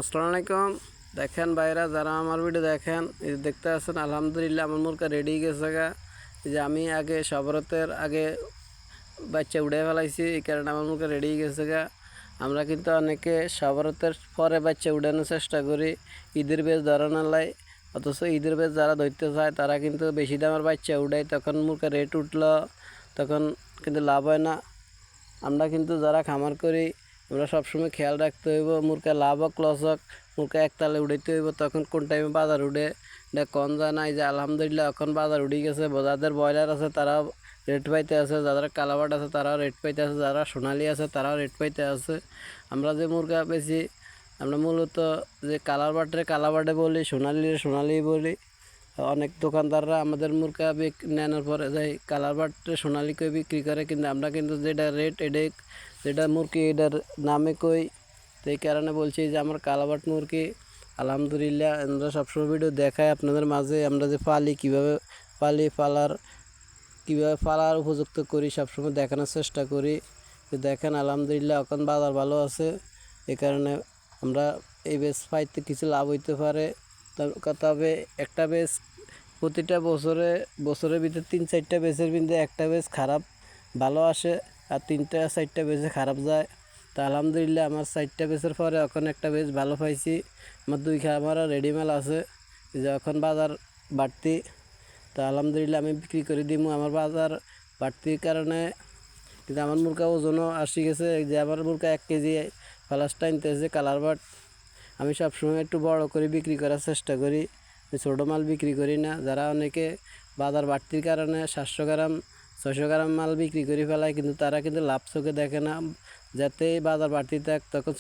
আসসালামু আলাইকুম। দেখেন ভাইরা, যারা আমার ভিডিও দেখেন, এই যে দেখতে আছেন, আলহামদুলিল্লাহ আমার মুরগা রেডি গেছে গা। এই যে আমি আগে সবরতের আগে বাচ্চা উড়ে ফেলাইছি, এই কারণে আমার মুরগা রেডি গেছে গা। আমরা কিন্তু অনেকে সবরতের পরে বাচ্চা উড়ানোর চেষ্টা করি ঈদের বেশ ধরানোর লাই, অথচ ঈদের বেশ যারা ধরতে চায় তারা কিন্তু বেশি দামের বাচ্চা উড়ায়, তখন মুরগা রেট উঠলো তখন কিন্তু লাভ হয় না। আমরা কিন্তু যারা খামার করি আমরা সবসময় খেয়াল রাখতে হইব মুরগা লাভ হোক লস হোক, মুরগা একতালে উড়াইতে হইব। তখন কোন টাইমে বাজার উঠে এটা কম যায় না। এই যে আলহামদুলিল্লাহ এখন বাজার উঠে গেছে, যাদের ব্রয়লার আছে তারাও রেট পাইতে আছে, যাদের কালাবাট আছে তারাও রেট পাইতে আছে, যারা সোনালি আছে তারাও রেট পাইতে আছে। আমরা যে মুরগা বেশি আমরা মূলত যে কালাবাটে বলি, সোনালি বলি। অনেক দোকানদাররা আমাদের মুরগা নেওয়ার পরে যাই কালার বাটে সোনালি কই বিক্রি করে, কিন্তু আমরা কিন্তু যেটা রেট যেটা মুরগি এটার নামে কই। তো এই কারণে বলছি যে আমার কালাবাট মুরগি আলহামদুলিল্লাহ আমরা সবসময় ভিডিও দেখাই আপনাদের মাঝে। আমরা যে কীভাবে কীভাবে পালার উপযুক্ত করি সবসময় দেখানোর চেষ্টা করি। তো দেখেন আলহামদুলিল্লাহ এখন বাজার ভালো আছে, এই কারণে আমরা এই বেশ পাইতে কিছু লাভ হইতে পারে। তবে একটা বেশ প্রতিটা বছরের ভিতরে 3-4টা বেচের ভিতরে একটা বেচ খারাপ ভালো আসে, আর 3-4টা বেচে খারাপ যায়। তা আলহামদুলিল্লাহ আমার 4টা বেচের পরে এখন একটা বেচ ভালো পাইছি। আমার 2 খামারও রেডিমেল আছে, যে এখন বাজার বাড়তি। তা আলহামদুলিল্লাহ আমি বিক্রি করে দিব। আমার বাজার বাড়তির কারণে কিন্তু আমার মুরগা ওজনও আসি গেছে, যে আমার মুরগা 1 কেজি ফালাসটা আনতেছে কালার বাট। আমি সবসময় একটু বড় করে বিক্রি করার চেষ্টা করি, ছোটো মাল বিক্রি করি না। যারা অনেকে বাজার বাড়তির কারণে 700 গ্রাম 600 গ্রাম মাল বিক্রি করে ফেলায়, কিন্তু তারা কিন্তু লাভ চোখে দেখে না, যাতে বাজার বাড়তি থাক তখন